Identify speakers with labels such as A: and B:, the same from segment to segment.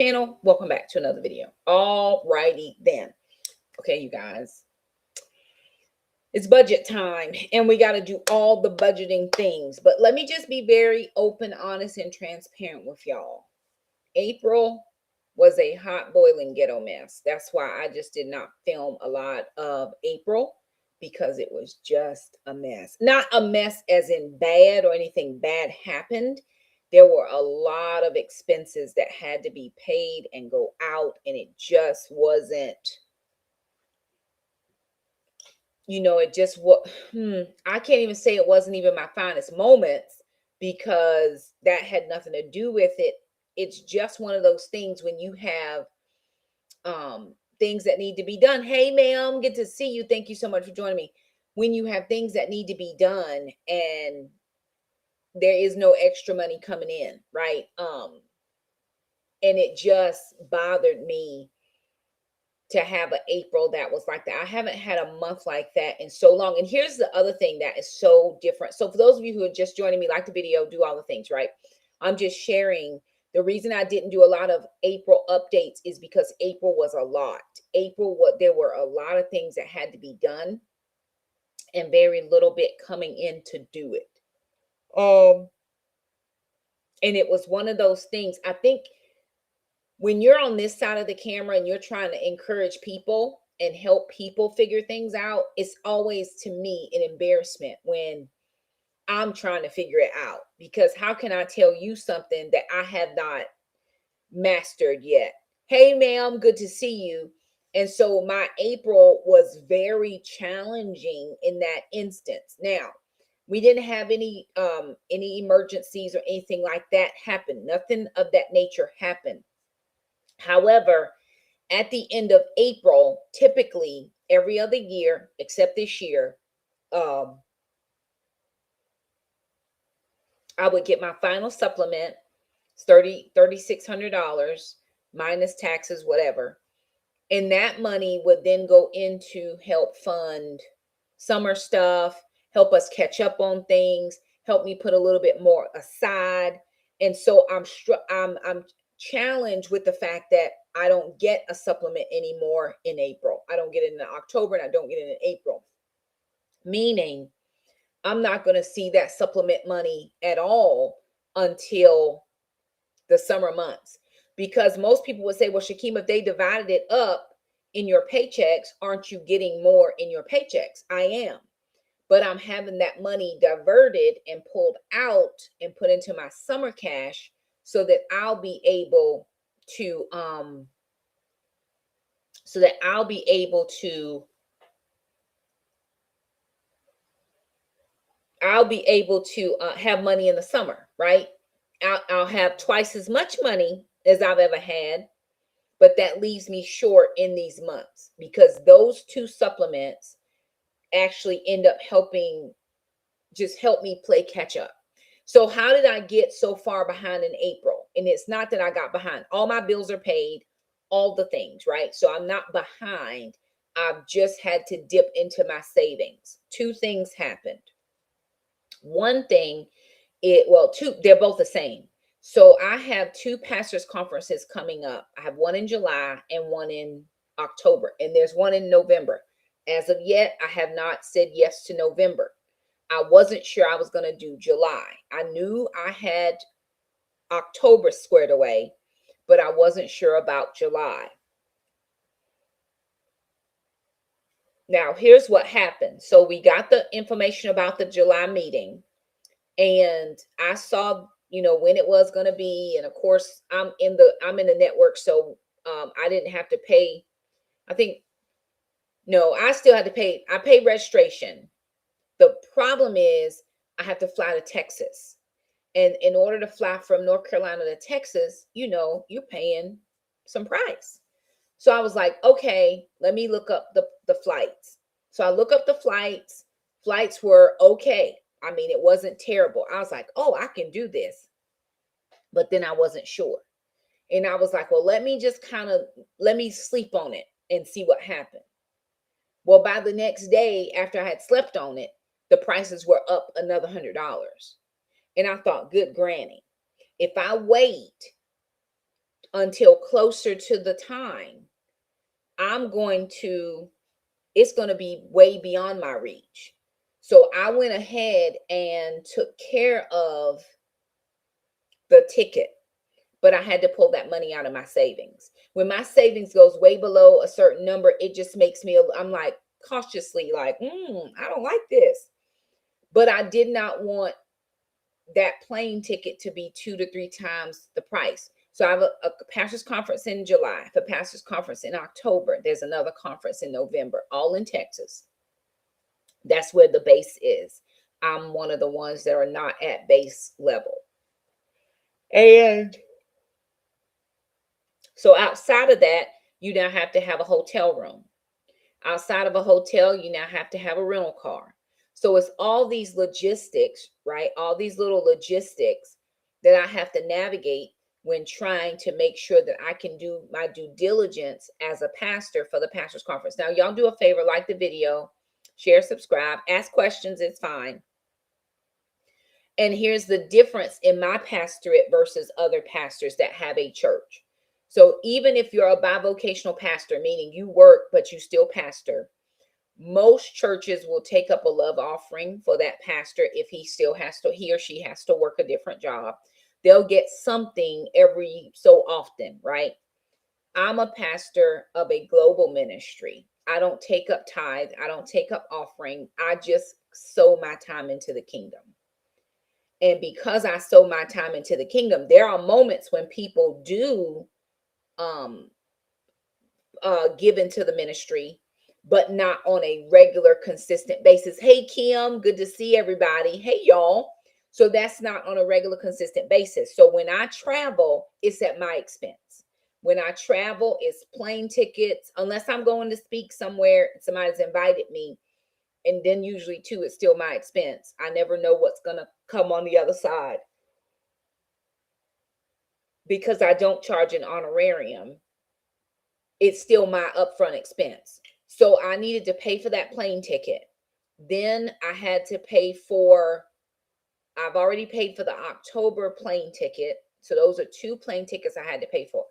A: Channel, welcome back to another video. All righty then. Okay, you guys, it's budget time and we got to do all the budgeting things. But let me just be very open, honest, and transparent with y'all. April was a hot boiling ghetto mess. That's why I just did not film a lot of April, because it was just a mess. Not a mess as in bad or anything bad happened. There were a lot of expenses that had to be paid and go out, and it just wasn't, it just what I can't even say it wasn't even my finest moments, because that had nothing to do with it. It's just one of those things when you have things that need to be done. Hey ma'am, good to see you. Thank you so much for joining me. When you have things that need to be done and there is no extra money coming in, right? And it just bothered me to have an April that was like that. I haven't had a month like that in so long. And here's the other thing that is so different. So for those of you who are just joining me, like the video, do all the things, right? I'm just sharing. The reason I didn't do a lot of April updates is because April was a lot. There were a lot of things that had to be done and very little bit coming in to do it. And it was one of those things. I think when you're on this side of the camera and you're trying to encourage people and help people figure things out, it's always, to me, an embarrassment when I'm trying to figure it out, because how can I tell you something that I have not mastered yet? Hey ma'am, good to see you. And so my April was very challenging in that instance. Now, we didn't have any emergencies or anything like that happen. Nothing of that nature happened. However, at the end of April, typically every other year except this year, I would get my final supplement. It's $3,600 minus taxes, whatever. And that money would then go into help fund summer stuff, help us catch up on things, help me put a little bit more aside. And so I'm challenged with the fact that I don't get a supplement anymore in April. I don't get it in October and I don't get it in April. Meaning I'm not going to see that supplement money at all until the summer months. Because most people would say, well, Shakeem, if they divided it up in your paychecks, aren't you getting more in your paychecks? I am. But I'm having that money diverted and pulled out and put into my summer cash so that I'll be able to have money in the summer, right? I'll have twice as much money as I've ever had, but that leaves me short in these months because those two supplements actually end up help me play catch up. So how did I get so far behind in April? And it's not that I got behind. All my bills are paid, all the things, right? So I'm not behind. I've just had to dip into my savings. Two things happened. One thing, two, they're both the same. So I have two pastors' conferences coming up. I have one in July and one in October, and there's one in November. As of yet, I have not said yes to November. I wasn't sure I was going to do July. I knew I had October squared away, but I wasn't sure about July. Now, here's what happened. So we got the information about the July meeting, and I saw, when it was going to be. And of course, I'm in the network, so I didn't have to pay. I still had to pay. I paid registration. The problem is I have to fly to Texas. And in order to fly from North Carolina to Texas, you're paying some price. So I was like, okay, let me look up the flights. So I look up the flights. Flights were okay. I mean, it wasn't terrible. I was like, oh, I can do this. But then I wasn't sure. And I was like, well, let me sleep on it and see what happened. Well, by the next day, after I had slept on it, the prices were up another $100. And I thought, good granny, if I wait until closer to the time, it's going to be way beyond my reach. So I went ahead and took care of the ticket, but I had to pull that money out of my savings. When my savings goes way below a certain number, it just makes me, I'm like cautiously like, I don't like this. But I did not want that plane ticket to be 2 to 3 times the price. So I have a pastor's conference in July, I have a pastor's conference in October. There's another conference in November, all in Texas. That's where the base is. I'm one of the ones that are not at base level. And so outside of that, you now have to have a hotel room. Outside of a hotel, you now have to have a rental car. So it's all these logistics, right? All these little logistics that I have to navigate when trying to make sure that I can do my due diligence as a pastor for the pastor's conference. Now, y'all do a favor, like the video, share, subscribe, ask questions, it's fine. And here's the difference in my pastorate versus other pastors that have a church. So even if you're a bivocational pastor, meaning you work, but you still pastor, most churches will take up a love offering for that pastor if he or she has to work a different job. They'll get something every so often, right? I'm a pastor of a global ministry. I don't take up tithe. I don't take up offering. I just sow my time into the kingdom. And because I sow my time into the kingdom, there are moments when people do give into the ministry, but not on a regular, consistent basis. Hey, Kim, good to see everybody. Hey, y'all. So that's not on a regular, consistent basis. So when I travel, it's at my expense. When I travel, it's plane tickets, unless I'm going to speak somewhere, somebody's invited me. And then usually too, it's still my expense. I never know what's going to come on the other side because I don't charge an honorarium. It's still my upfront expense. So I needed to pay for that plane ticket. Then I had to pay I've already paid for the October plane ticket. So those are 2 plane tickets I had to pay for.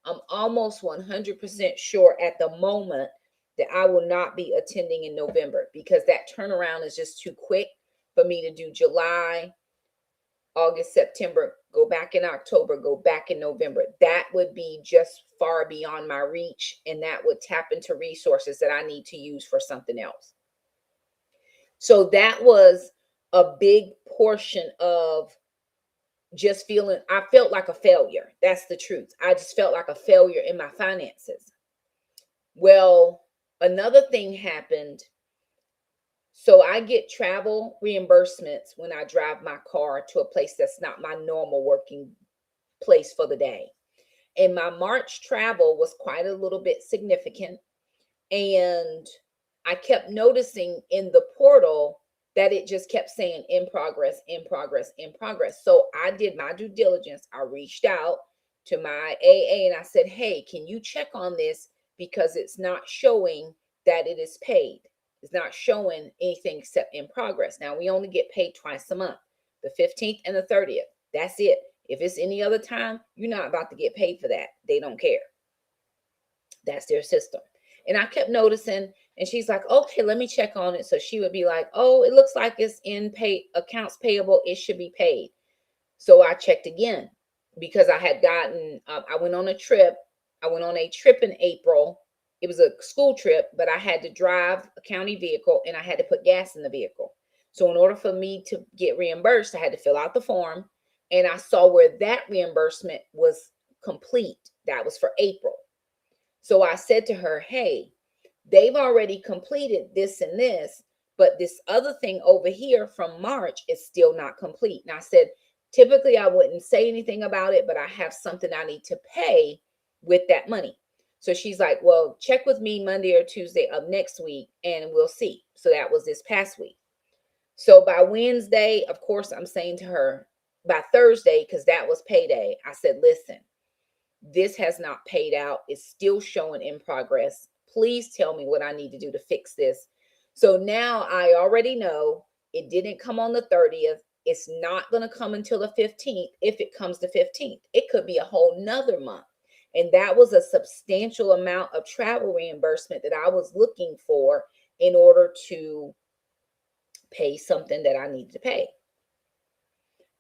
A: I'm almost 100% sure at the moment that I will not be attending in November because that turnaround is just too quick for me to do July, August, September, go back in October, go back in November. That would be just far beyond my reach, and that would tap into resources that I need to use for something else. So that was a big portion of just I felt like a failure. That's the truth. I just felt like a failure in my finances. Well, another thing happened. So I get travel reimbursements when I drive my car to a place that's not my normal working place for the day. And my March travel was quite a little bit significant. And I kept noticing in the portal that it just kept saying in progress, in progress, in progress. So I did my due diligence. I reached out to my AA and I said, hey, can you check on this? Because it's not showing that it is paid. It's not showing anything except in progress. Now, we only get paid twice a month, the 15th and the 30th. That's it. If it's any other time, you're not about to get paid for that. They don't care. That's their system. And I kept noticing, and she's like, okay, let me check on it. So she would be like, oh, it looks like it's in accounts payable. It should be paid. So I checked again because I had I went on a trip. I went on a trip in April. It was a school trip, but I had to drive a county vehicle and I had to put gas in the vehicle. So in order for me to get reimbursed, I had to fill out the form. And I saw where that reimbursement was complete. That was for April. So I said to her, hey, they've already completed this and this, but this other thing over here from March is still not complete. And I said, typically I wouldn't say anything about it, but I have something I need to pay with that money. So she's like, well, check with me Monday or Tuesday of next week and we'll see. So that was this past week. So by Wednesday, of course, I'm saying to her, by Thursday, because that was payday, I said, listen, this has not paid out. It's still showing in progress. Please tell me what I need to do to fix this. So now I already know it didn't come on the 30th. It's not going to come until the 15th. If it comes the 15th, it could be a whole nother month. And that was a substantial amount of travel reimbursement that I was looking for in order to pay something that I needed to pay.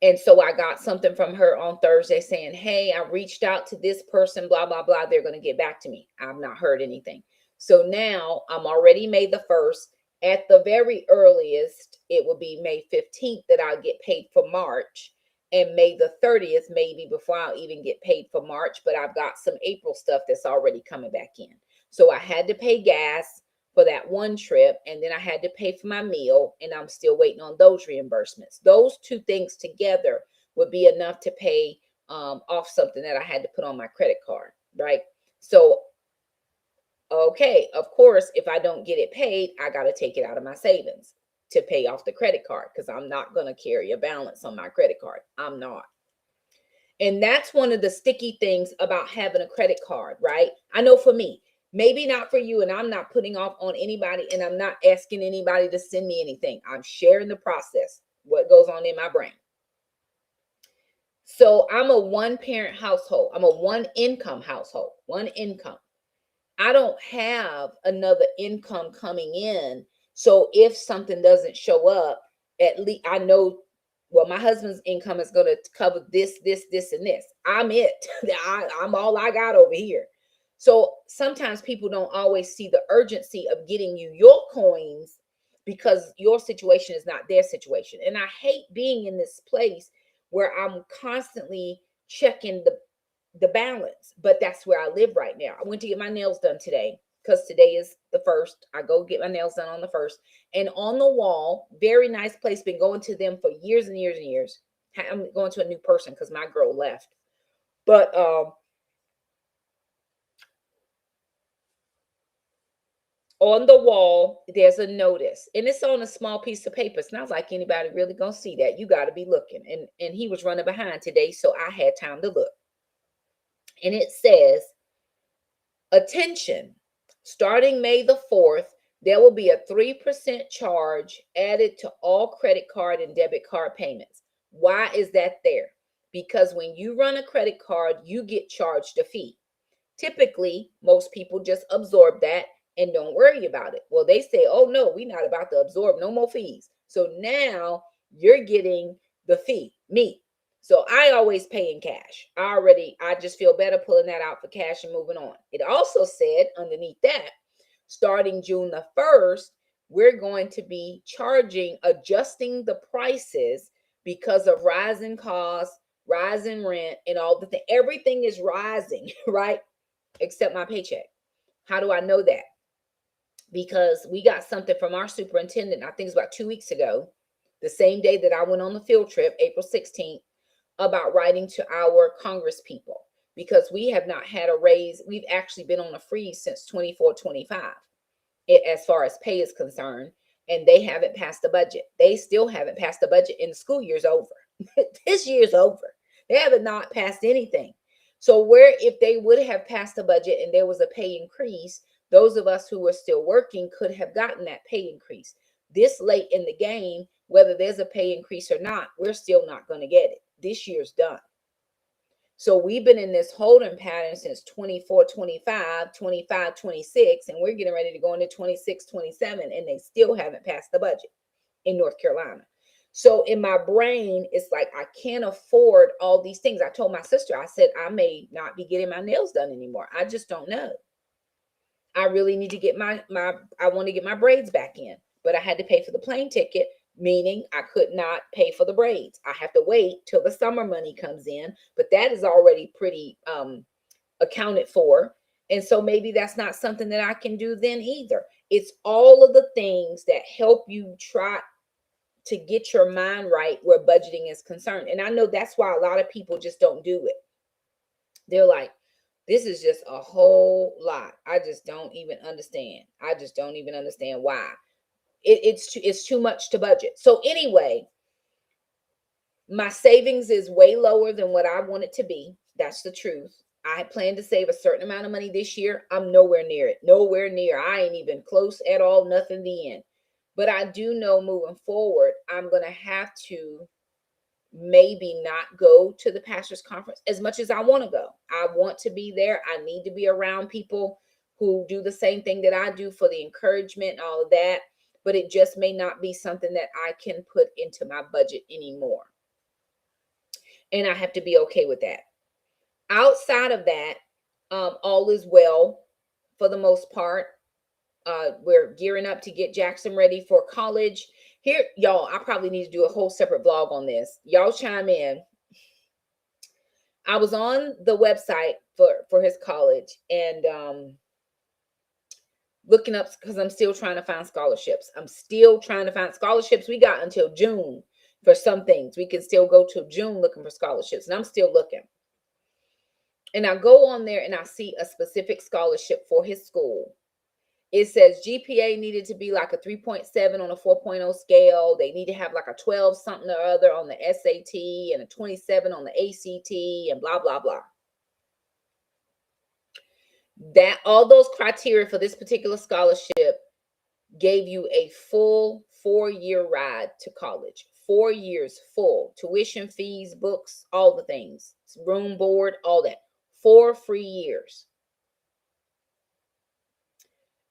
A: And so I got something from her on Thursday saying, hey, I reached out to this person, blah, blah, blah. They're going to get back to me. I've not heard anything. So now I'm already May the 1st. At the very earliest, it will be May 15th that I'll get paid for March. And May the 30th, maybe before I'll even get paid for March. But I've got some April stuff that's already coming back in. So I had to pay gas for that one trip, and then I had to pay for my meal, and I'm still waiting on those reimbursements. Those two things together would be enough to pay off something that I had to put on my credit card, right? So, okay, of course, if I don't get it paid, I got to take it out of my savings to pay off the credit card, because I'm not going to carry a balance on my credit card. I'm not. And that's one of the sticky things about having a credit card, right? I know for me, maybe not for you, and I'm not putting off on anybody, and I'm not asking anybody to send me anything. I'm sharing the process, what goes on in my brain. So I'm a one-parent household. I'm a one-income household, one income. I don't have another income coming in. So if something doesn't show up, at least I know, well, my husband's income is going to cover this, and this. I'm it. I'm all I got over here. So sometimes people don't always see the urgency of getting you your coins because your situation is not their situation. And I hate being in this place where I'm constantly checking the balance, but that's where I live right now. I went to get my nails done today because today is the 1st. I go get my nails done on the 1st. And on the wall, very nice place, been going to them for years and years and years. I'm going to a new person because my girl left. But on the wall, there's a notice, and it's on a small piece of paper. It's not like anybody really gonna see that. You got to be looking. And he was running behind today, so I had time to look. And it says, attention, starting May the 4th, there will be a 3% charge added to all credit card and debit card payments. Why is that there? Because when you run a credit card, you get charged a fee. Typically, most people just absorb that and don't worry about it. Well, they say, oh no, we're not about to absorb no more fees. So now you're getting the fee, me. So I always pay in cash. I just feel better pulling that out for cash and moving on. It also said underneath that, starting June the 1st, we're going to be adjusting the prices because of rising costs, rising rent, and all the things. Everything is rising, right? Except my paycheck. How do I know that? Because we got something from our superintendent, I think it's about 2 weeks ago, the same day that I went on the field trip, April 16th, about writing to our Congress people, because we have not had a raise. We've actually been on a freeze since 24-25 as far as pay is concerned, and they haven't passed the budget. They still haven't passed the budget, and the school year's over. This year's over. They haven't not passed anything. So where if they would have passed the budget and there was a pay increase, those of us who were still working could have gotten that pay increase. This late in the game, whether there's a pay increase or not, we're still not going to get it. This year's done. So we've been in this holding pattern since 24-25, 25-26, and we're getting ready to go into 26-27, and they still haven't passed the budget in North Carolina. So in my brain, it's like I can't afford all these things. I told my sister, I said, I may not be getting my nails done anymore. I just don't know. I really need to get I want to get my braids back in, but I had to pay for the plane ticket, meaning I could not pay for the braids. I have to wait till the summer money comes in, but that is already pretty accounted for. And so maybe that's not something that I can do then either. It's all of the things that help you try to get your mind right where budgeting is concerned. And I know that's why a lot of people just don't do it. They're like, this is just a whole lot. I just don't even understand. I just don't even understand why. It's too much to budget. So anyway, my savings is way lower than what I want it to be. That's the truth. I plan to save a certain amount of money this year. I'm nowhere near it. Nowhere near. I ain't even close at all. Nothing the end. But I do know moving forward, I'm going to have to maybe not go to the pastor's conference as much as I want to go. I want to be there. I need to be around people who do the same thing that I do for the encouragement and all of that. But it just may not be something that I can put into my budget anymore. And I have to be okay with that. Outside of that, all is well for the most part. We're gearing up to get Jackson ready for college. Here, y'all, I probably need to do a whole separate vlog on this. Y'all chime in. I was on the website for his college and looking up because I'm still trying to find scholarships. We got until June for some things. We can still go to June looking for scholarships, and I'm still looking. And I go on there and I see a specific scholarship for his school. It says GPA needed to be like a 3.7 on a 4.0 scale. They need to have like a 12 something or other on the SAT and a 27 on the ACT and blah, blah, blah. That all those criteria for this particular scholarship gave you a full 4-year ride to college. 4 years full. Tuition, fees, books, all the things. Room, board, all that. 4 free years.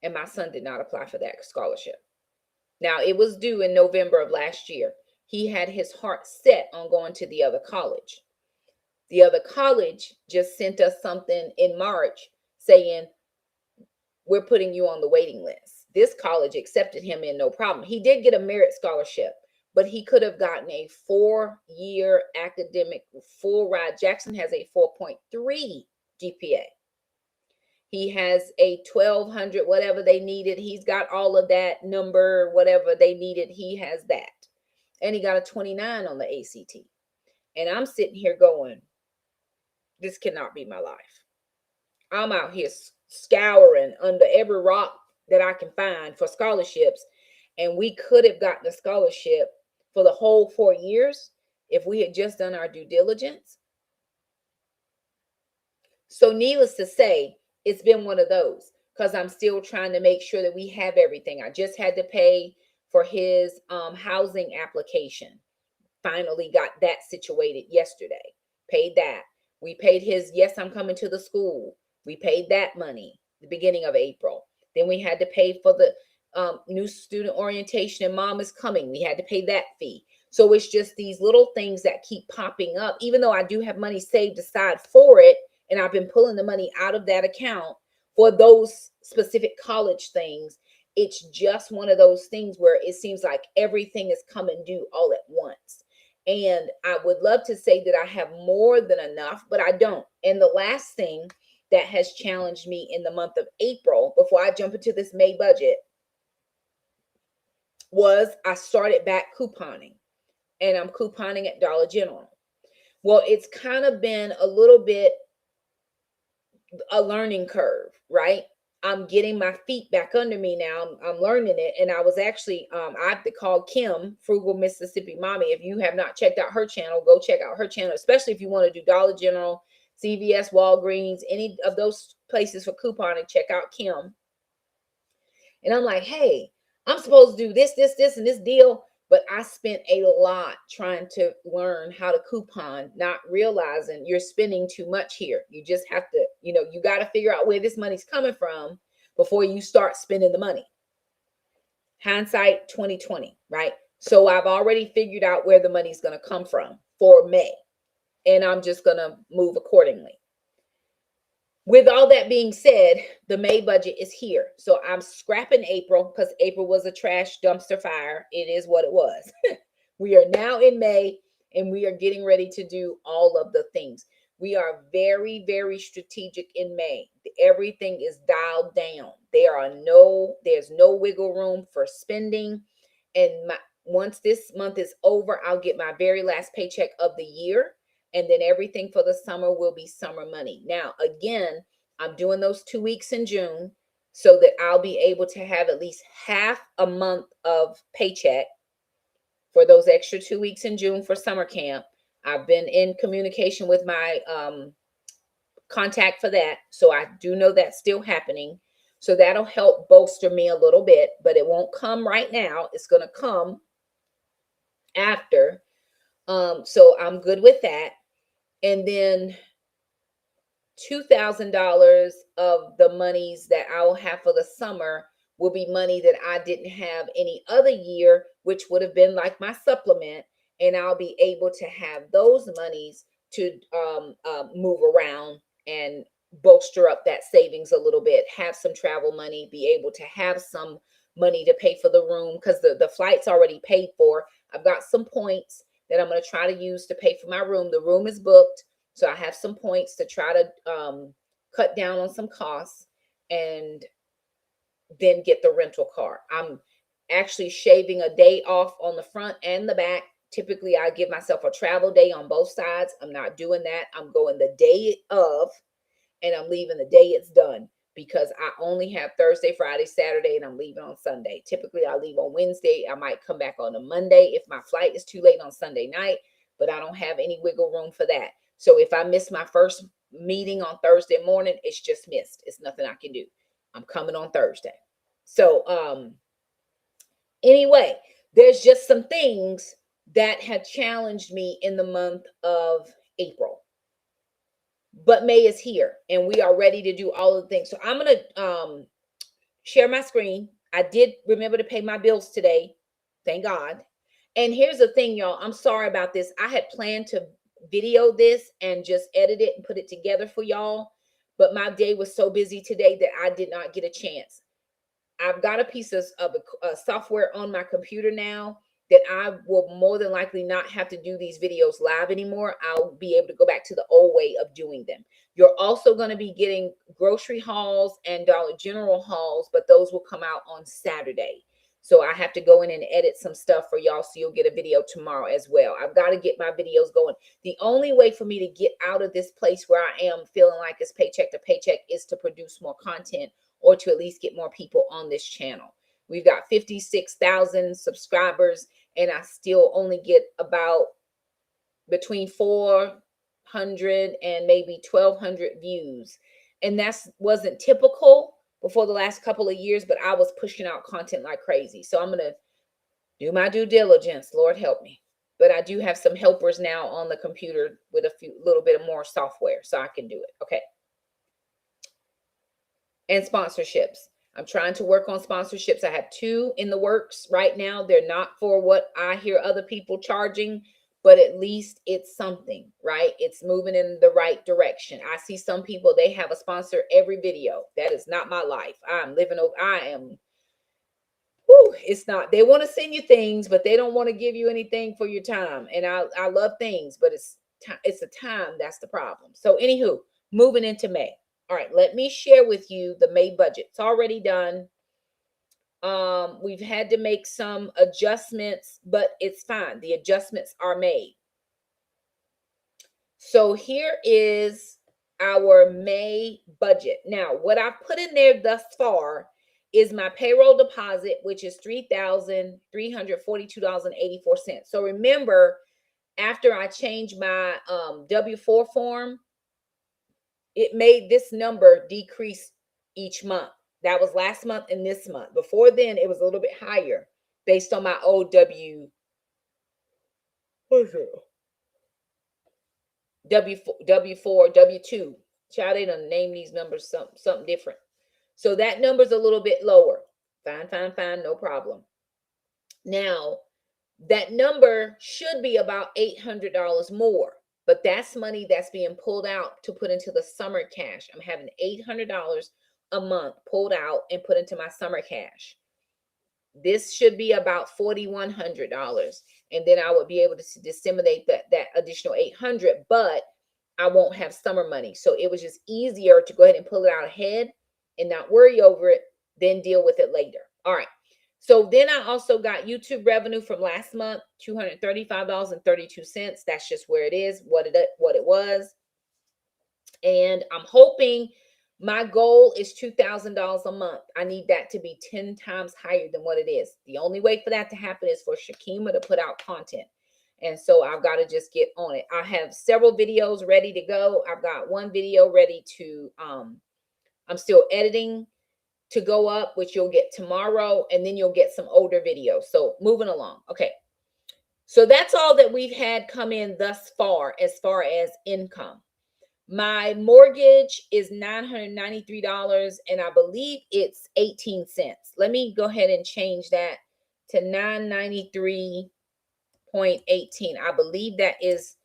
A: And my son did not apply for that scholarship. Now, it was due in November of last year. He had his heart set on going to the other college. The other college just sent us something in March saying, we're putting you on the waiting list. This college accepted him in no problem. He did get a merit scholarship, but he could have gotten a 4-year academic full ride. Jackson has a 4.3 GPA. He has a 1200, whatever they needed. He's got all of that number, whatever they needed. He has that. And he got a 29 on the ACT. And I'm sitting here going, this cannot be my life. I'm out here scouring under every rock that I can find for scholarships. And we could have gotten a scholarship for the whole 4 years if we had just done our due diligence. So needless to say, it's been one of those because I'm still trying to make sure that we have everything. I just had to pay for his housing application. Finally got that situated yesterday. Paid that. We paid his, yes, I'm coming to the school. We paid that money the beginning of April. Then we had to pay for the new student orientation and mom is coming. We had to pay that fee. So it's just these little things that keep popping up, even though I do have money saved aside for it. And I've been pulling the money out of that account for those specific college things. It's just one of those things where it seems like everything is coming due all at once. And I would love to say that I have more than enough, but I don't. And the last thing that has challenged me in the month of April, before I jump into this May budget, was I started back couponing. And I'm couponing at Dollar General. Well, it's kind of been a little bit a learning curve, right? I'm getting my feet back under me now. I'm learning it. And I was actually, I have to call Kim, Frugal Mississippi Mommy. If you have not checked out her channel, go check out her channel, especially if you want to do Dollar General, CVS, Walgreens, any of those places for couponing, check out Kim. And I'm like, hey, I'm supposed to do this, and this deal. But I spent a lot trying to learn how to coupon, not realizing you're spending too much here. You just have to, you got to figure out where this money's coming from before you start spending the money. Hindsight 2020, right? So I've already figured out where the money's going to come from for May, and I'm just going to move accordingly. With all that being said, the May budget is here. So I'm scrapping April because April was a trash dumpster fire. It is what it was. We are now in May and we are getting ready to do all of the things. We are very, very strategic in May. Everything is dialed down. There's no wiggle room for spending. And once this month is over, I'll get my very last paycheck of the year. And then everything for the summer will be summer money. Now, again, I'm doing those 2 weeks in June so that I'll be able to have at least half a month of paycheck for those extra 2 weeks in June for summer camp. I've been in communication with my contact for that. So I do know that's still happening. So that'll help bolster me a little bit, but it won't come right now. It's going to come after. So I'm good with that. And then $2,000 of the monies that I will have for the summer will be money that I didn't have any other year, which would have been like my supplement. And I'll be able to have those monies to move around and bolster up that savings a little bit, have some travel money, be able to have some money to pay for the room because the flight's already paid for. I've got some points that I'm going to try to use to pay for my room. The room is booked. So I have some points to try to cut down on some costs and then get the rental car. I'm actually shaving a day off on the front and the back. Typically, I give myself a travel day on both sides. I'm not doing that. I'm going the day of and I'm leaving the day it's done because I only have Thursday, Friday, Saturday, and I'm leaving on Sunday. Typically, I leave on Wednesday. I might come back on a Monday if my flight is too late on Sunday night, but I don't have any wiggle room for that. So if I miss my first meeting on Thursday morning, it's just missed. It's nothing I can do. I'm coming on Thursday. So anyway, there's just some things that have challenged me in the month of April. But May is here and we are ready to do all of the things. So I'm going to share my screen. I did remember to pay my bills today. Thank God. And here's the thing, y'all. I'm sorry about this. I had planned to video this and just edit it and put it together for y'all. But my day was so busy today that I did not get a chance. I've got a piece of software on my computer now that I will more than likely not have to do these videos live anymore. I'll be able to go back to the old way of doing them. You're also going to be getting grocery hauls and Dollar General hauls, but those will come out on Saturday. So I have to go in and edit some stuff for y'all so you'll get a video tomorrow as well. I've got to get my videos going. The only way for me to get out of this place where I am feeling like it's paycheck to paycheck is to produce more content or to at least get more people on this channel. We've got 56,000 subscribers and I still only get about between 400 and maybe 1,200 views. And that wasn't typical before the last couple of years, but I was pushing out content like crazy. So I'm going to do my due diligence. Lord help me. But I do have some helpers now on the computer with a little bit of more software so I can do it. Okay. And sponsorships. I'm trying to work on sponsorships. I have 2 in the works right now. They're not for what I hear other people charging, but at least it's something, right? It's moving in the right direction. I see some people, they have a sponsor every video. That is not my life. It's not. They want to send you things, but they don't want to give you anything for your time. And I love things, but it's a time that's the problem. So anywho, moving into May. All right, let me share with you the May budget. It's already done. We've had to make some adjustments, but it's fine. The adjustments are made. So here is our May budget. Now, what I've put in there thus far is my payroll deposit, which is $3,342.84. So remember, after I changed my W-4 form, it made this number decrease each month. That was last month and this month. Before then, it was a little bit higher based on my old W4, W2. Child, they done name these numbers something different. So that number's a little bit lower. Fine, no problem. Now, that number should be about $800 more. But that's money that's being pulled out to put into the summer cash. I'm having $800 a month pulled out and put into my summer cash. This should be about $4,100. And then I would be able to disseminate that additional $800, but I won't have summer money. So it was just easier to go ahead and pull it out ahead and not worry over it, then deal with it later. All right. So then I also got YouTube revenue from last month, $235.32. That's just where it is, what it was. And I'm hoping, my goal is $2,000 a month. I need that to be 10 times higher than what it is. The only way for that to happen is for Shakima to put out content. And so I've got to just get on it. I have several videos ready to go. I've got one video ready to, I'm still editing to go up, which you'll get tomorrow, and then you'll get some older videos. So moving along. Okay. So that's all that we've had come in thus far as income. My mortgage is $993, and I believe it's 18 cents. Let me go ahead and change that to 993.18. I believe that is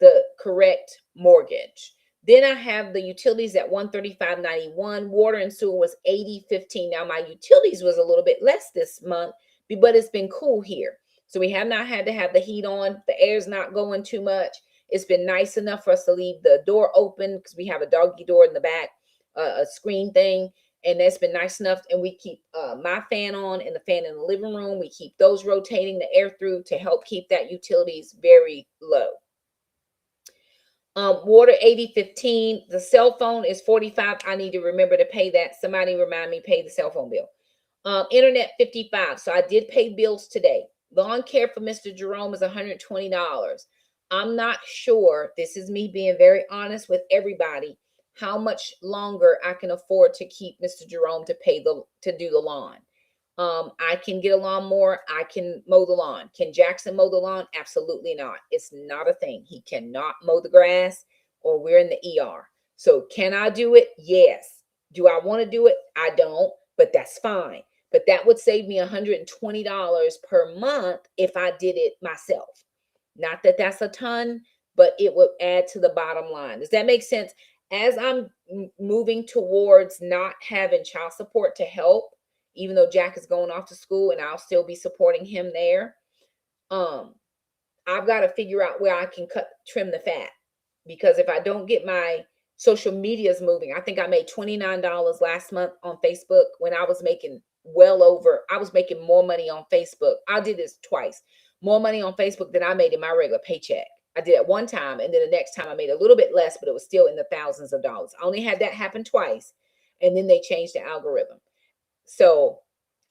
A: the correct mortgage. Then I have the utilities at 135.91. Water and sewer was 80.15. Now my utilities was a little bit less this month, but it's been cool here. So we have not had to have the heat on. The air's not going too much. It's been nice enough for us to leave the door open because we have a doggy door in the back, a screen thing, and that's been nice enough. And we keep my fan on and the fan in the living room. We keep those rotating the air through to help keep that utilities very low. Water 80.15. The cell phone is 45. I need to remember to pay that. Somebody remind me, pay the cell phone bill. Internet 55. So I did pay bills today. Lawn care for Mr. Jerome is $120. I'm not sure, this is me being very honest with everybody, how much longer I can afford to keep Mr. Jerome to do the lawn. I can get a lawnmower. I can mow the lawn. Can Jackson mow the lawn? Absolutely not. It's not a thing. He cannot mow the grass, or we're in the ER. So can I do it? Yes. Do I want to do it? I don't, but that's fine. But that would save me $120 per month if I did it myself. Not that that's a ton, but it would add to the bottom line. Does that make sense? As I'm moving towards not having child support to help, even though Jack is going off to school and I'll still be supporting him there, I've got to figure out where I can trim the fat. Because if I don't get my social medias moving, I think I made $29 last month on Facebook when I was making I was making more money on Facebook. I did this twice. More money on Facebook than I made in my regular paycheck. I did it one time, and then the next time I made a little bit less, but it was still in the thousands of dollars. I only had that happen twice, and then they changed the algorithm. So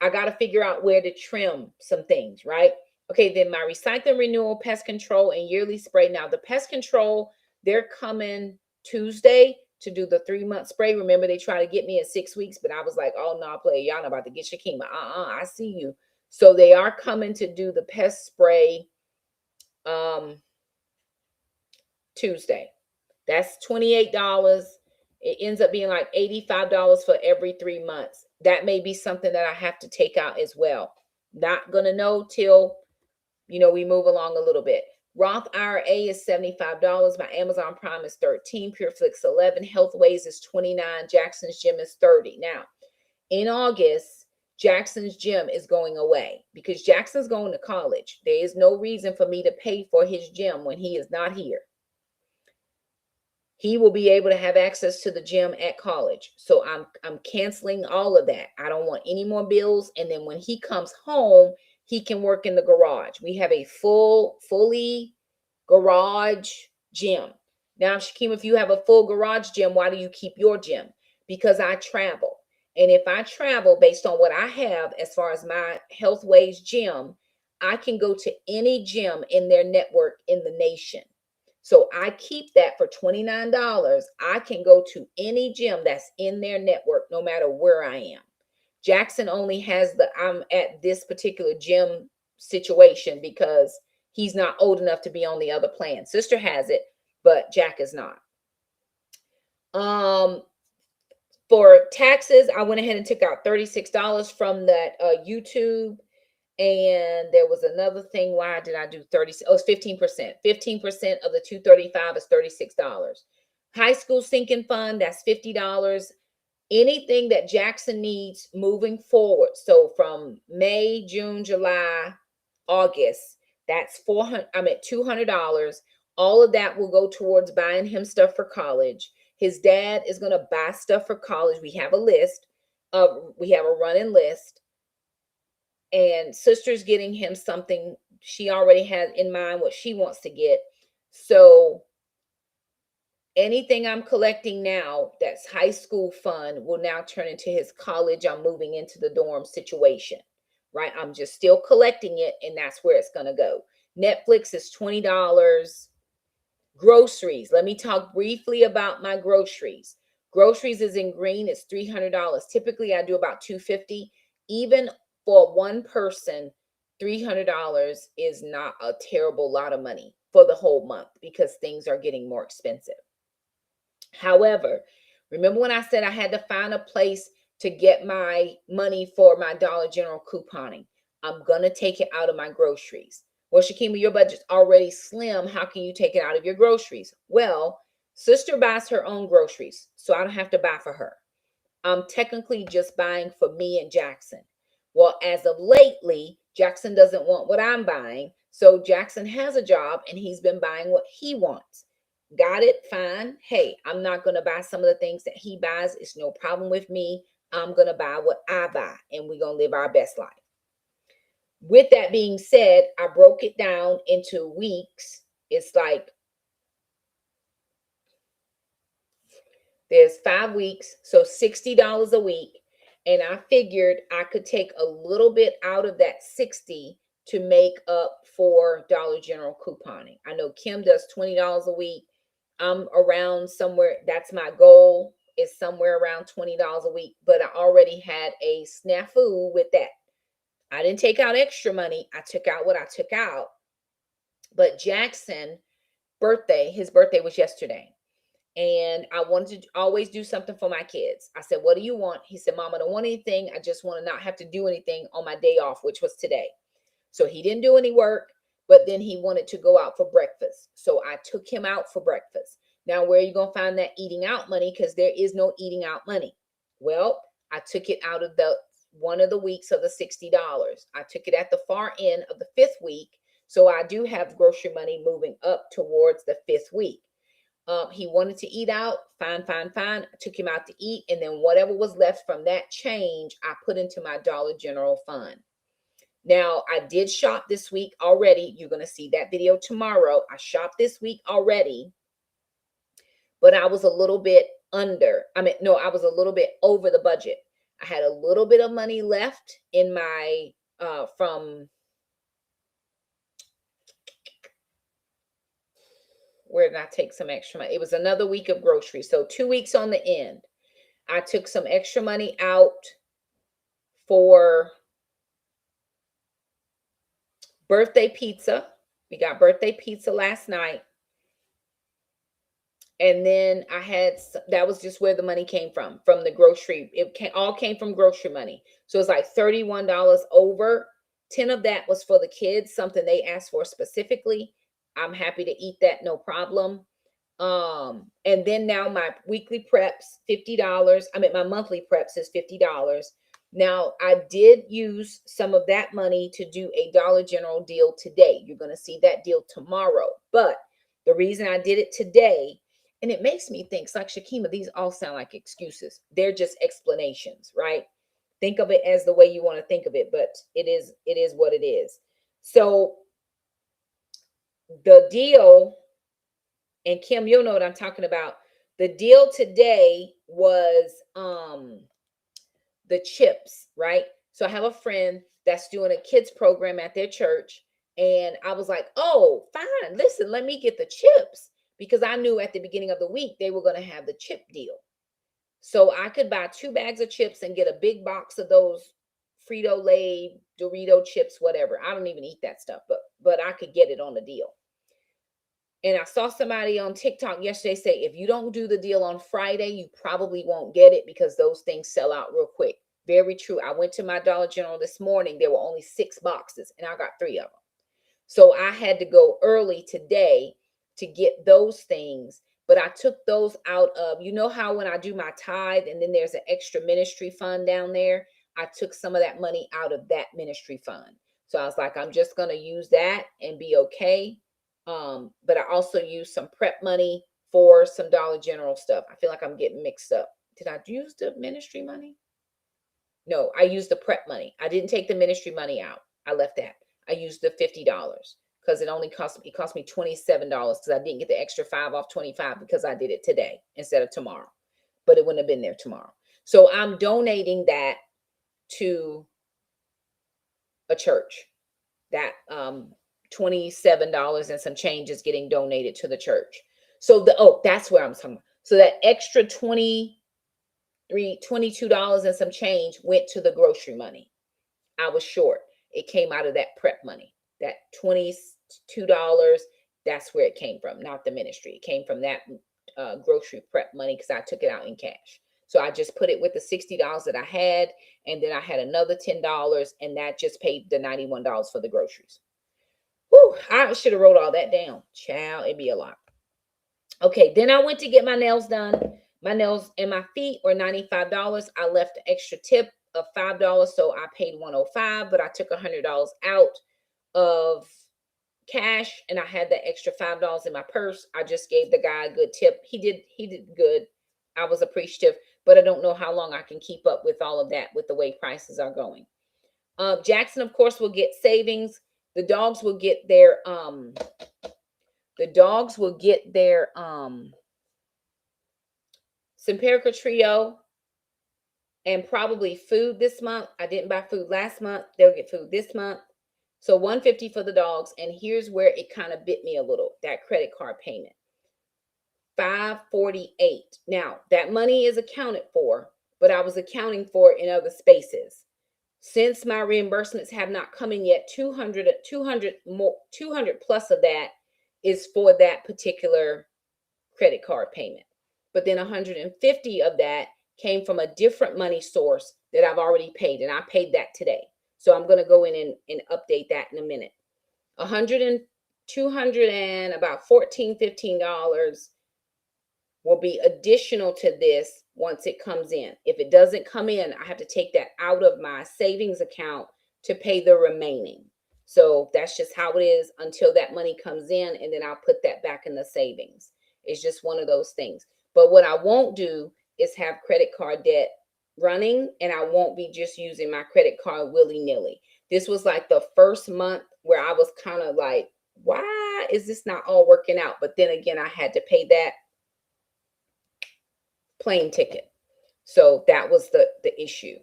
A: I got to figure out where to trim some things, right? Okay, then my recycling renewal, pest control, and yearly spray. Now, the pest control, they're coming Tuesday to do the 3-month spray. Remember, they try to get me at 6 weeks, but I was like, oh, no, player, y'all not about to get Shakima. I see you. So they are coming to do the pest spray Tuesday. That's $28. It ends up being like $85 for every 3 months. That may be something that I have to take out as well. Not going to know till, we move along a little bit. Roth IRA is $75. My Amazon Prime is $13. PureFlix $11. Healthways is $29. Jackson's Gym is $30. Now, in August, Jackson's Gym is going away because Jackson's going to college. There is no reason for me to pay for his gym when he is not here. He will be able to have access to the gym at college. So I'm canceling all of that. I don't want any more bills. And then when he comes home, he can work in the garage. We have a fully garage gym. Now, Shakim, if you have a full garage gym, why do you keep your gym? Because I travel. And if I travel based on what I have as far as my Healthways gym, I can go to any gym in their network in the nation. So I keep that for $29. I can go to any gym that's in their network, no matter where I am. Jackson only has I'm at this particular gym situation because he's not old enough to be on the other plan. Sister has it, but Jack is not. For taxes, I went ahead and took out $36 from that YouTube. And there was another thing. Why did I do 30? Oh, it's 15%. 15% of the $235 is $36. High school sinking fund, that's $50. Anything that Jackson needs moving forward. So from May, June, July, August, that's $200. All of that will go towards buying him stuff for college. His dad is going to buy stuff for college. We have a list we have a running list. And sister's getting him something. She already has in mind what she wants to get. So anything I'm collecting now that's high school fund will now turn into his college. I'm moving into the dorm situation, right? I'm just still collecting it, and that's where it's going to go. Netflix is $20. Groceries. Let me talk briefly about my groceries. Groceries is in green. It's $300. Typically, I do about $250. Even for one person, $300 is not a terrible lot of money for the whole month because things are getting more expensive. However, remember when I said I had to find a place to get my money for my Dollar General couponing? I'm going to take it out of my groceries. Well, Shakima, your budget's already slim. How can you take it out of your groceries? Well, sister buys her own groceries, so I don't have to buy for her. I'm technically just buying for me and Jackson. Well, as of lately, Jackson doesn't want what I'm buying. So Jackson has a job and he's been buying what he wants. Got it? Fine. Hey, I'm not going to buy some of the things that he buys. It's no problem with me. I'm going to buy what I buy and we're going to live our best life. With that being said, I broke it down into weeks. It's like there's 5 weeks, so $60 a week. And I figured I could take a little bit out of that 60 to make up for Dollar General couponing. I know Kim does $20 a week. I'm around somewhere, that's my goal, is somewhere around $20 a week. But I already had a snafu with that. I didn't take out extra money. I took out what I took out. But Jackson, his birthday was yesterday. And I wanted to always do something for my kids. I said, what do you want? He said, Mom, I don't want anything. I just want to not have to do anything on my day off, which was today. So he didn't do any work, but then he wanted to go out for breakfast. So I took him out for breakfast. Now, where are you going to find that eating out money? Because there is no eating out money. Well, I took it out of one of the weeks of the $60. I took it at the far end of the 5th week. So I do have grocery money moving up towards the 5th week. He wanted to eat out. Fine. I took him out to eat. And then whatever was left from that change, I put into my Dollar General fund. Now, I did shop this week already. You're going to see that video tomorrow. I shopped this week already, but I was a little bit I was a little bit over the budget. I had a little bit of money left in my, where did I take some extra money? It was another week of groceries. So 2 weeks on the end. I took some extra money out for birthday pizza. We got birthday pizza last night. And then that was just where the money came from the grocery. All came from grocery money. So it's like $31 over. 10 of that was for the kids, something they asked for specifically. I'm happy to eat that, no problem. And then now my weekly preps, $50. My monthly preps is $50. Now I did use some of that money to do a Dollar General deal today. You're going to see that deal tomorrow. But the reason I did it today, and it makes me think, it's like, Shakima, these all sound like excuses. They're just explanations, right? Think of it as the way you want to think of it, but it is what it is. So the deal, and Kim, you'll know what I'm talking about. The deal today was the chips, right? So I have a friend that's doing a kids program at their church. And I was like, oh, fine. Listen, let me get the chips. Because I knew at the beginning of the week, they were going to have the chip deal. So I could buy 2 bags of chips and get a big box of those Frito-Lay, Dorito chips, whatever. I don't even eat that stuff, but I could get it on the deal. And I saw somebody on TikTok yesterday say, if you don't do the deal on Friday, you probably won't get it because those things sell out real quick. Very true. I went to my Dollar General this morning. There were only 6 boxes and I got 3 of them. So I had to go early today to get those things. But I took those out of, how when I do my tithe and then there's an extra ministry fund down there, I took some of that money out of that ministry fund. So I was like, I'm just going to use that and be okay. But I also used some prep money for some Dollar General stuff. I feel like I'm getting mixed up. Did I use the ministry money? No, I used the prep money. I didn't take the ministry money out. I left that. I used the $50 because it cost me $27 because I didn't get the extra 5 off 25 because I did it today instead of tomorrow. But it wouldn't have been there tomorrow. So I'm donating that to a church. That $27 and some change is getting donated to the church. So that's where I'm talking about. So that extra $22 and some change went to the grocery money. I was short. it came out of that prep money. That $22, that's where it came from, not the ministry. It came from that grocery prep money because I took it out in cash. So I just put it with the $60 that I had, and then I had another $10, and that just paid the $91 for the groceries. Whew, I should have wrote all that down. Child, it'd be a lot. Okay, then I went to get my nails done. My nails and my feet were $95. I left an extra tip of $5, so I paid $105, but I took $100 out of cash, and I had that extra $5 in my purse. I just gave the guy a good tip. He did good. I was appreciative, but I don't know how long I can keep up with all of that with the way prices are going. Jackson, of course, will get savings. The dogs will get their Simparica Trio and probably food this month. I didn't buy food last month. They'll get food this month. So $150 for the dogs. And here's where it kind of bit me a little, that credit card payment. $548. Now, that money is accounted for, but I was accounting for it in other spaces. Since my reimbursements have not come in yet, 200 plus of that is for that particular credit card payment. But then 150 of that came from a different money source that I've already paid, and I paid that today. So I'm going to go in and update that in a minute. 200 and about $14, $15 will be additional to this once it comes in. If it doesn't come in, I have to take that out of my savings account to pay the remaining. So that's just how it is until that money comes in, and then I'll put that back in the savings. It's just one of those things. But what I won't do is have credit card debt running, and I won't be just using my credit card willy-nilly. This was like the first month where I was kind of like, why is this not all working out? But then again, I had to pay that plane ticket. So that was the issue.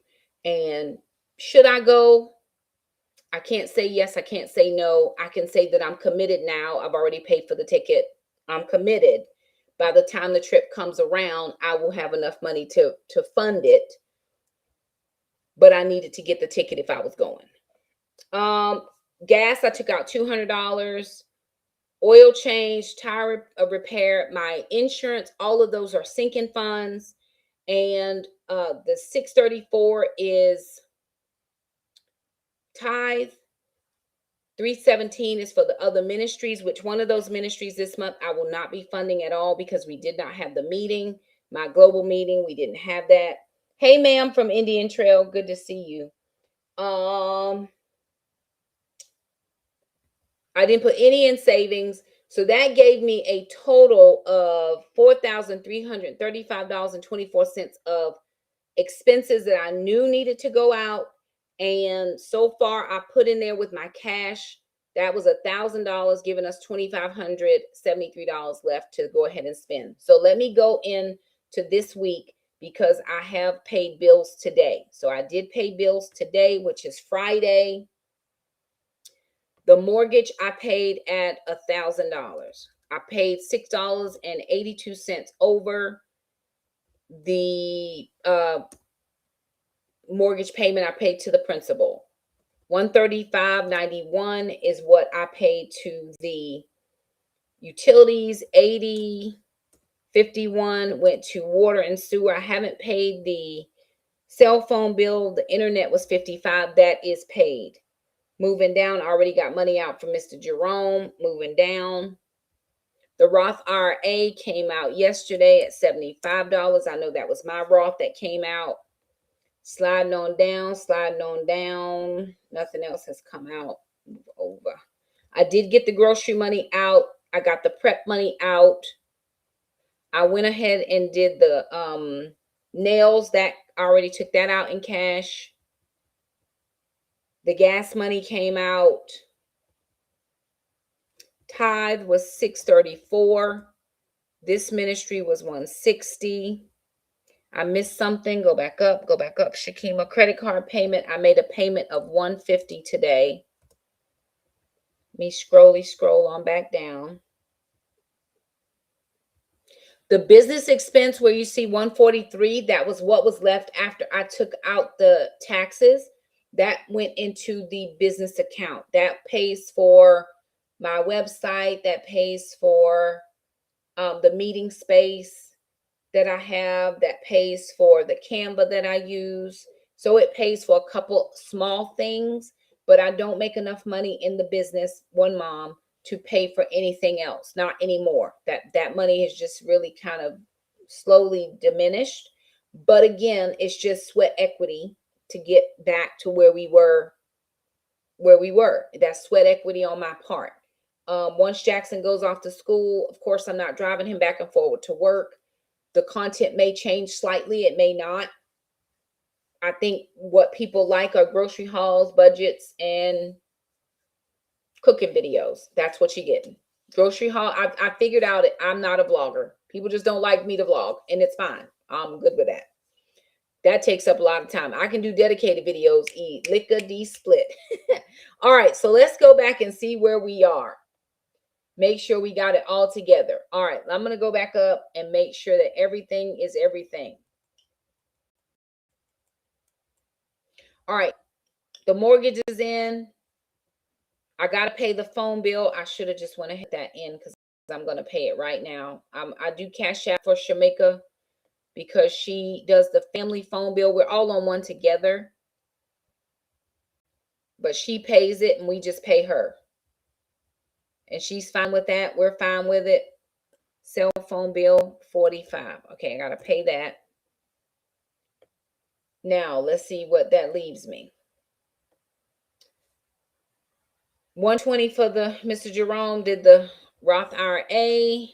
A: And should I go? I can't say yes. I can't say no. I can say that I'm committed now. I've already paid for the ticket. I'm committed. By the time the trip comes around, I will have enough money to fund it. But I needed to get the ticket if I was going. Gas, I took out $200. Oil change, tire repair, my insurance, all of those are sinking funds. And the 634 is tithe. 317 is for the other ministries, which one of those ministries this month I will not be funding at all because we did not have the meeting, my global meeting. We didn't have that. Hey, ma'am from Indian Trail. Good to see you. I didn't put any in savings. So that gave me a total of $4,335.24 of expenses that I knew needed to go out. And so far, I put in there with my cash, that was $1,000, giving us $2,573 left to go ahead and spend. So let me go in to this week because I have paid bills today. So I did pay bills today, which is Friday. The mortgage I paid at $1,000. I paid $6.82 over the mortgage payment I paid to the principal. $135.91 is what I paid to the utilities. $80.51 went to water and sewer. I haven't paid the cell phone bill. The internet was $55. That is paid. Moving down, I already got money out from Mr. Jerome. Moving down. The Roth IRA came out yesterday at $75. I know that was my Roth that came out. Sliding on down. Nothing else has come out. Move over. I did get the grocery money out. I got the prep money out. I went ahead and did the nails. That I already took that out in cash. The gas money came out. Tithe was $634. This ministry was $160. I missed something. Go back up. Shakima, credit card payment. I made a payment of $150 today. Me scroll on back down. The business expense where you see $143, that was what was left after I took out the taxes. That went into the business account. That pays for my website. That pays for the meeting space that I have. That pays for the Canva that I use. So it pays for a couple small things, but I don't make enough money in the business, one mom, to pay for anything else. Not anymore. That money has just really kind of slowly diminished. But again, it's just sweat equity to get back to where we were. That's sweat equity on my part. Once Jackson goes off to school, of course, I'm not driving him back and forward to work. The content may change slightly. It may not. I think what people like are grocery hauls, budgets, and cooking videos. That's what you're getting. Grocery haul. I figured out it. I'm not a vlogger. People just don't like me to vlog, and it's fine. I'm good with that. That takes up a lot of time. I can do dedicated videos, liquor, D split. All right, so let's go back and see where we are. Make sure we got it all together. All right, I'm going to go back up and make sure that everything is everything. All right, the mortgage is in. I got to pay the phone bill. I should have just went ahead that in because I'm going to pay it right now. I do Cash App for Shamika because she does the family phone bill. We're all on one together. But she pays it and we just pay her. And she's fine with that. We're fine with it. Cell phone bill, $45. Okay, I got to pay that. Now, let's see what that leaves me. $120 for the Mr. Jerome did the Roth IRA,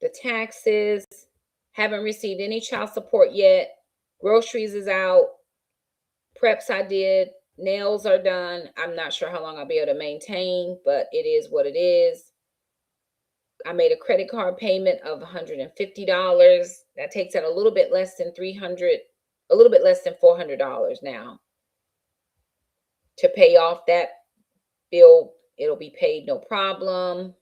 A: the taxes, haven't received any child support yet. Groceries is out. Preps I did. Nails are done. I'm not sure how long I'll be able to maintain, but it is what it is. I made a credit card payment of $150. That takes out a little bit less than $300, a little bit less than $400 now to pay off that bill. It'll be paid no problem.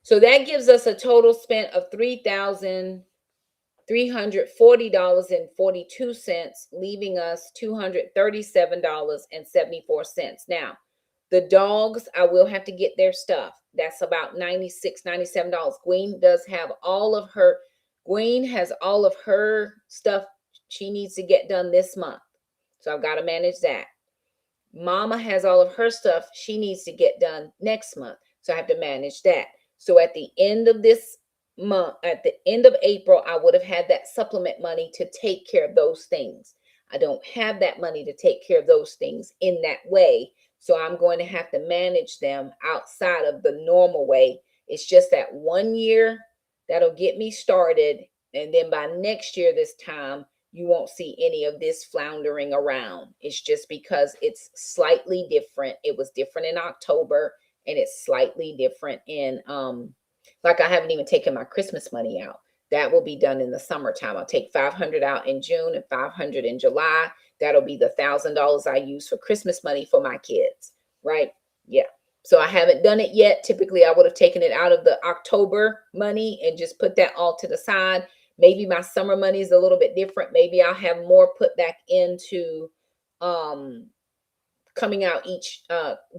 A: So that gives us a total spent of $3,340.42, leaving us $237.74. Now, the dogs, I will have to get their stuff. That's about $96, $97. Gwen has all of her stuff she needs to get done this month. So I've got to manage that. Mama has all of her stuff she needs to get done next month. So I have to manage that. So at the end of this month, at the end of April, I would have had that supplement money to take care of those things. I don't have that money to take care of those things in that way. So I'm going to have to manage them outside of the normal way. It's just that 1 year that'll get me started. And then by next year, this time, you won't see any of this floundering around. It's just because it's slightly different. It was different in October and it's slightly different in, like I haven't even taken my Christmas money out. That will be done in the summertime. I'll take $500 out in June and $500 in July. That'll be the $1,000 I use for Christmas money for my kids, right? Yeah. So I haven't done it yet. Typically, I would have taken it out of the October money and just put that all to the side. Maybe my summer money is a little bit different. Maybe I'll have more put back into coming out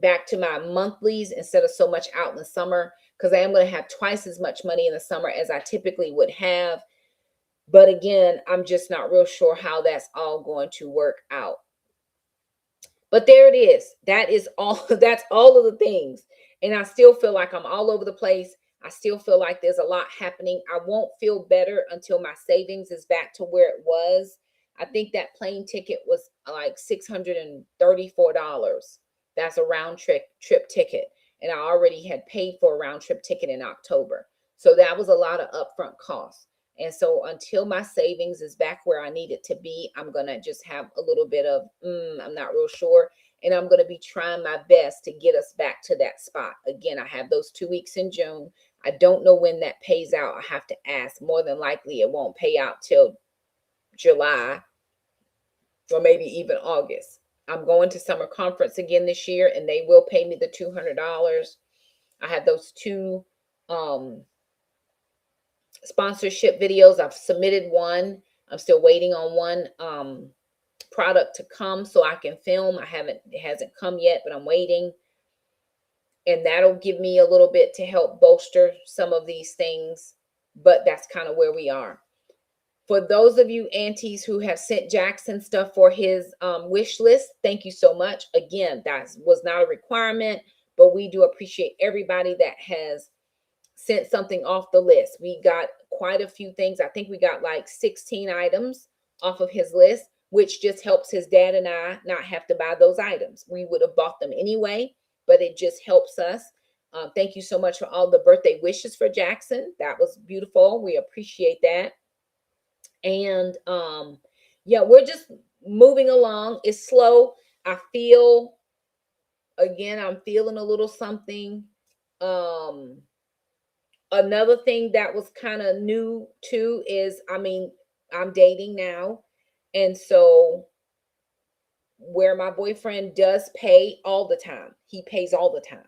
A: back to my monthlies instead of so much out in the summer, because I am going to have twice as much money in the summer as I typically would have. But again, I'm just not real sure how that's all going to work out. But there it is. That is all. That's all of the things. And I still feel like I'm all over the place. I still feel like there's a lot happening. I won't feel better until my savings is back to where it was. I think that plane ticket was like $634. That's a round trip ticket. And I already had paid for a round trip ticket in October. So that was a lot of upfront costs. And so until my savings is back where I need it to be, I'm going to just have a little bit of, I'm not real sure. And I'm going to be trying my best to get us back to that spot. Again, I have those 2 weeks in June. I don't know when that pays out. I have to ask. More than likely, it won't pay out till July or maybe even August. I'm going to summer conference again this year, and they will pay me the $200. I have those two sponsorship videos. I've submitted one. I'm still waiting on one product to come so I can film. It hasn't come yet, but I'm waiting. And that'll give me a little bit to help bolster some of these things. But that's kind of where we are. For those of you aunties who have sent Jackson stuff for his wish list, thank you so much. Again, that was not a requirement, but we do appreciate everybody that has sent something off the list. We got quite a few things. I think we got like 16 items off of his list, which just helps his dad and I not have to buy those items. We would have bought them anyway, but it just helps us. Thank you so much for all the birthday wishes for Jackson. That was beautiful. We appreciate that. And yeah, we're just moving along. It's slow. I feel, again, I'm feeling a little something. Another thing that was kind of new too is, I mean, I'm dating now, and so where my boyfriend does pay all the time, he pays all the time.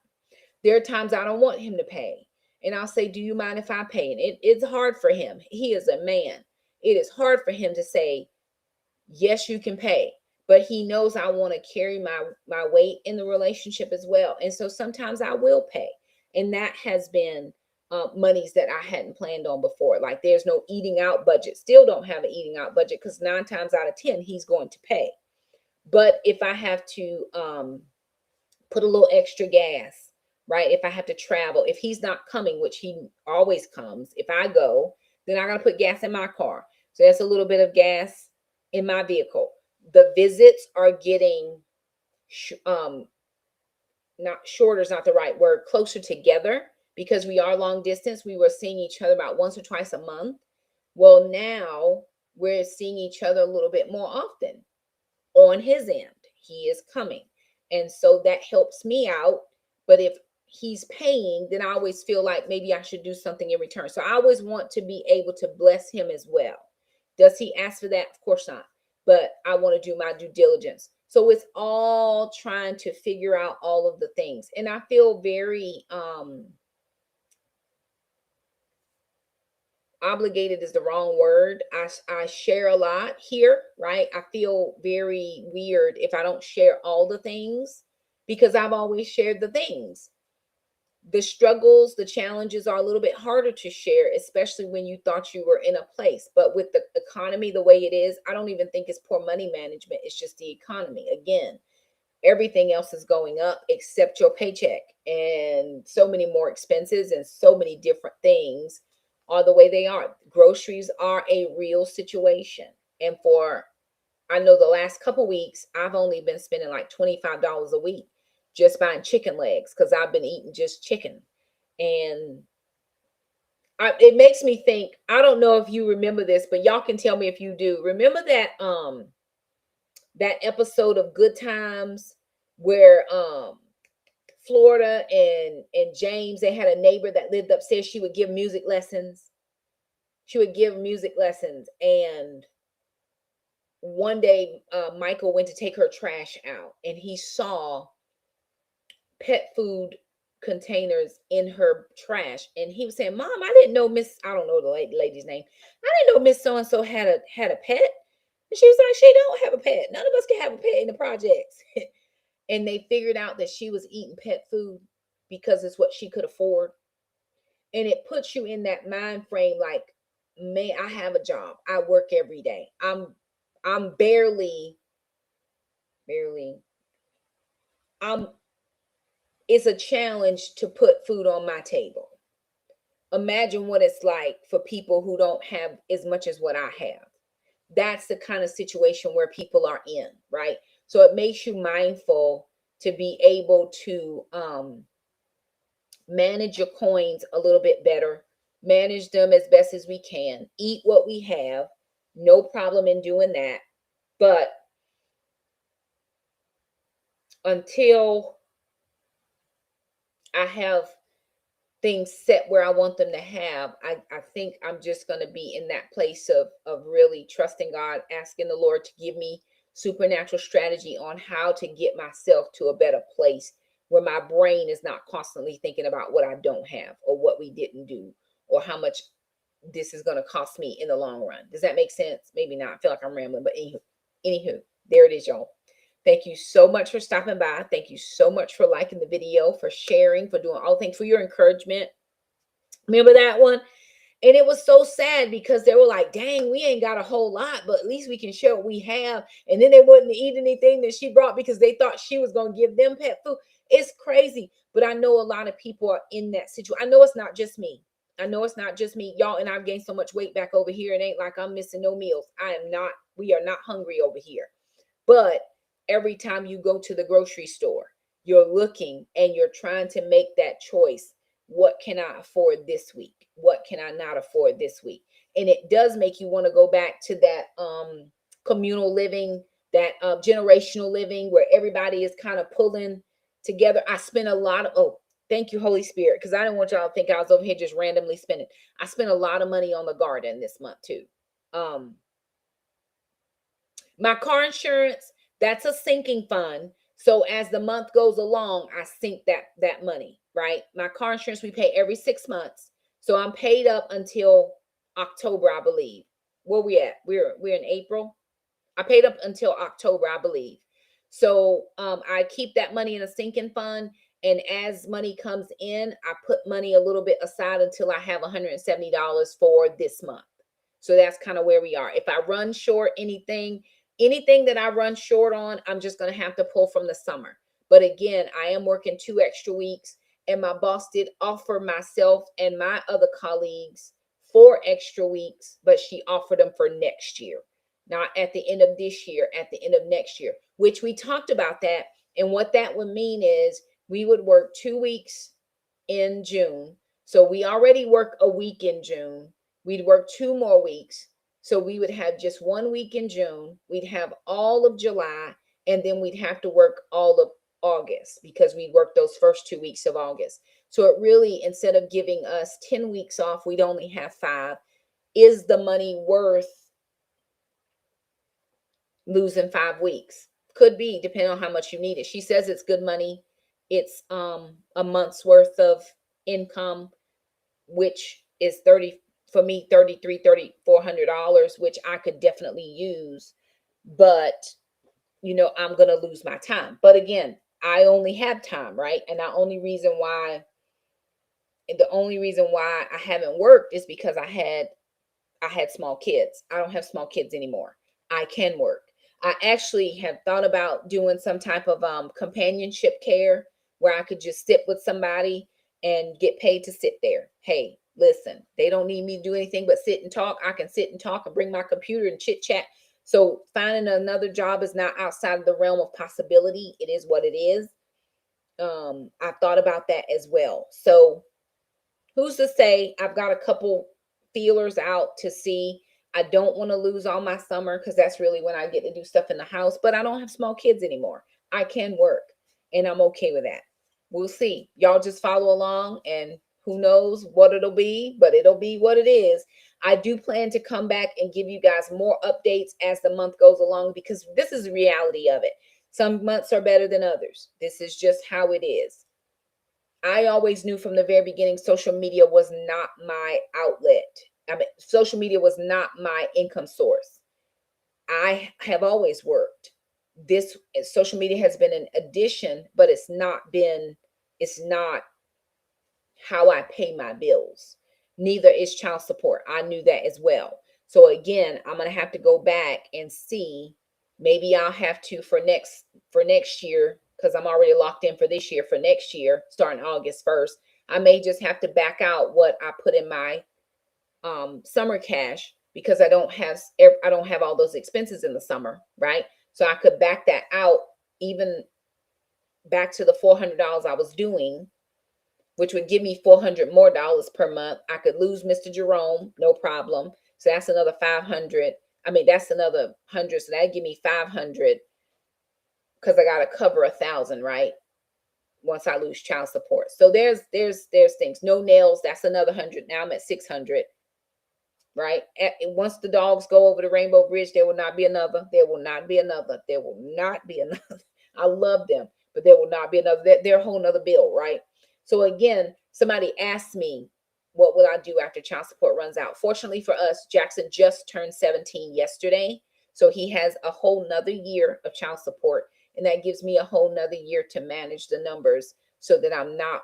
A: There are times I don't want him to pay, and I'll say, do you mind if I pay? And it's hard for him. He is a man. It is hard for him to say, yes, you can pay, but he knows I want to carry my weight in the relationship as well. And so sometimes I will pay, and that has been monies that I hadn't planned on before. Like, there's no eating out budget. Still don't have an eating out budget, because 9 times out of 10 he's going to pay. But if I have to put a little extra gas, right? If I have to travel, if he's not coming, which he always comes, if I go, then I got to put gas in my car. So that's a little bit of gas in my vehicle. The visits are getting not shorter is not the right word, closer together, because we are long distance. We were seeing each other about once or twice a month. Well, now we're seeing each other a little bit more often. On his end, he is coming, and so that helps me out. But if he's paying, then I always feel like maybe I should do something in return. So I always want to be able to bless him as well. Does he ask for that? Of course not. But I want to do my due diligence. So it's all trying to figure out all of the things. And I feel very obligated is the wrong word. I share a lot here, right? I feel very weird if I don't share all the things, because I've always shared the things. The struggles, the challenges are a little bit harder to share, especially when you thought you were in a place. But with the economy the way it is, I don't even think it's poor money management. It's just the economy. Again, everything else is going up except your paycheck, and so many more expenses and so many different things are the way they are. Groceries are a real situation. And I know the last couple weeks, I've only been spending like $25 a week just buying chicken legs, because I've been eating just chicken. And it makes me think, I don't know if you remember this, but y'all can tell me if you do. Remember that episode of Good Times where Florida and James, they had a neighbor that lived upstairs. She would give music lessons. And one day Michael went to take her trash out, and he saw pet food containers in her trash, and he was saying, Mom, I didn't know Miss, I don't know the lady's name, I didn't know Miss so-and-so had a pet. And she was like, she don't have a pet. None of us can have a pet in the projects. And they figured out that she was eating pet food because it's what she could afford. And it puts you in that mind frame like, man, I have a job, I work every day, I'm barely it's a challenge to put food on my table. Imagine what it's like for people who don't have as much as what I have. That's the kind of situation where people are in, right? So it makes you mindful to be able to manage your coins a little bit better, manage them as best as we can, eat what we have, no problem in doing that. But until I have things set where I want them to have, I think I'm just going to be in that place of really trusting God, asking the Lord to give me supernatural strategy on how to get myself to a better place where my brain is not constantly thinking about what I don't have or what we didn't do or how much this is going to cost me in the long run. Does that make sense? Maybe not. I feel like I'm rambling, but anywho, there it is, y'all. Thank you so much for stopping by. Thank you so much for liking the video, for sharing, for doing all things, for your encouragement. Remember that one? And it was so sad because they were like, dang, we ain't got a whole lot, but at least we can share what we have. And then they wouldn't eat anything that she brought because they thought she was going to give them pet food. It's crazy. But I know a lot of people are in that situation. I know it's not just me. I know it's not just me. Y'all, and I've gained so much weight back over here. It ain't like I'm missing no meals. We are not hungry over here. But every time you go to the grocery store, you're looking and you're trying to make that choice. What can I afford this week? What can I not afford this week? And it does make you want to go back to that communal living, that generational living where everybody is kind of pulling together. I spent a lot of, thank you, Holy Spirit, because I didn't want y'all to think I was over here just randomly spending. I spent a lot of money on the garden this month too. My car insurance, that's a sinking fund. So as the month goes along, I sink that money, right? My car insurance, we pay every 6 months. So I'm paid up until October, I believe. Where we at? We're in April. I paid up until October, I believe. So I keep that money in a sinking fund. And as money comes in, I put money a little bit aside until I have $170 for this month. So that's kind of where we are. If I run short anything that I run short on, I'm just going to have to pull from the summer. But again, I am working 2 extra weeks, and my boss did offer myself and my other colleagues 4 extra weeks, but she offered them for next year, not at the end of this year, at the end of next year, which we talked about that. And what that would mean is we would work 2 weeks in June. So we already work a week in June. We'd work 2 more weeks. So we would have just 1 week in June. We'd have all of July, and then we'd have to work all of August because we'd work those first 2 weeks of August. So it really, instead of giving us 10 weeks off, we'd only have 5. Is the money worth losing 5 weeks? Could be, depending on how much you need it. She says it's good money. It's a month's worth of income, which is for me, $3,400, which I could definitely use. But, I'm going to lose my time. But again, I only have time, right? And the only reason why I haven't worked is because I had small kids. I don't have small kids anymore. I can work. I actually have thought about doing some type of companionship care where I could just sit with somebody and get paid to sit there. Hey, listen, they don't need me to do anything but sit and talk. I can sit and talk and bring my computer and chit chat. So finding another job is not outside of the realm of possibility. It is what it is. I've thought about that as well. So who's to say? I've got a couple feelers out to see. I don't want to lose all my summer because that's really when I get to do stuff in the house, but I don't have small kids anymore. I can work, and I'm okay with that. We'll see. Y'all just follow along, and who knows what it'll be, but it'll be what it is. I do plan to come back and give you guys more updates as the month goes along because this is the reality of it. Some months are better than others. This is just how it is. I always knew from the very beginning social media was not my outlet. Social media was not my income source. I have always worked. This social media has been an addition, but it's not how I pay my bills. Neither is child support. I knew that as well. So again, I'm going to have to go back and see. Maybe I'll have to for next year, because I'm already locked in for this year. For next year, starting August 1st, I may just have to back out what I put in my summer cash because I don't have all those expenses in the summer, right? So I could back that out, even back to the $400 I was doing, which would give me $400 more per month. I could lose Mr. Jerome, no problem. So that's another 500. That's another 100. So that'd give me 500 because I got to cover 1,000, right? Once I lose child support. So there's things. No nails, that's another 100. Now I'm at 600, right? Once the dogs go over the Rainbow Bridge, there will not be another. There will not be another. There will not be another. I love them, but there will not be another. They're a whole nother bill, right? So again, somebody asked me, what will I do after child support runs out? Fortunately for us, Jackson just turned 17 yesterday. So he has a whole nother year of child support. And that gives me a whole nother year to manage the numbers so that I'm not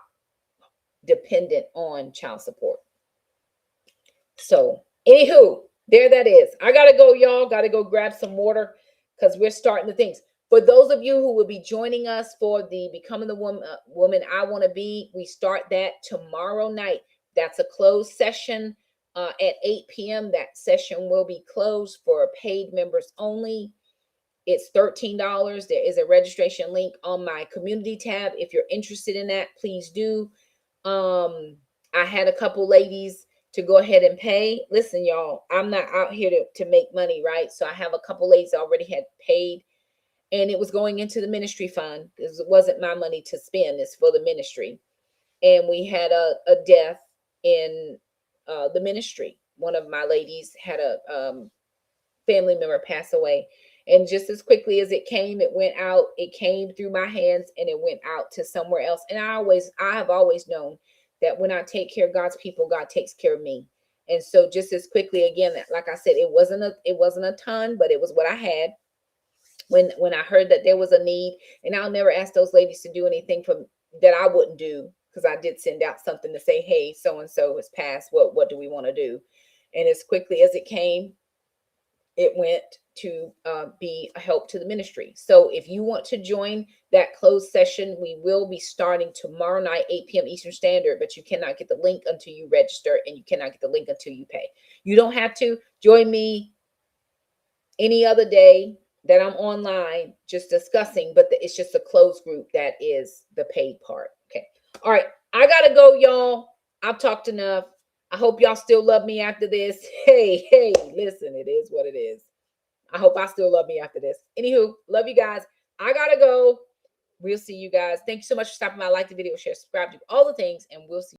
A: dependent on child support. So, anywho, there that is. I gotta go, y'all. Gotta go grab some water because we're starting the things. For those of you who will be joining us for the Becoming the Woman I Want to Be, we start that tomorrow night. That's a closed session at 8 p.m. That session will be closed for paid members only. It's $13. There is a registration link on my community tab. If you're interested in that, please do. I had a couple ladies to go ahead and pay. Listen, y'all, I'm not out here to make money, right? So I have a couple ladies already had paid, and it was going into the ministry fund because it wasn't my money to spend. It's for the ministry. And we had a death in the ministry. One of my ladies had a family member pass away. And just as quickly as it came, it went out. It came through my hands and it went out to somewhere else. And I have always known that when I take care of God's people, God takes care of me. And so just as quickly, again, like I said, it wasn't a ton, but it was what I had when I heard that there was a need. And I'll never ask those ladies to do anything that I wouldn't do, because I did send out something to say, hey, so and so has passed. What do we want to do? And as quickly as it came, it went to be a help to the ministry. So if you want to join that closed session, we will be starting tomorrow night, 8 p.m. Eastern Standard, but you cannot get the link until you register, and you cannot get the link until you pay. You don't have to join me any other day that I'm online just discussing, but it's just a closed group that is the paid part. Okay. All right. I got to go, y'all. I've talked enough. I hope y'all still love me after this. Hey, listen, it is what it is. I hope I still love me after this. Anywho, love you guys. I gotta go. We'll see you guys. Thank you so much for stopping by. Like the video, share, subscribe, do all the things, and we'll see you.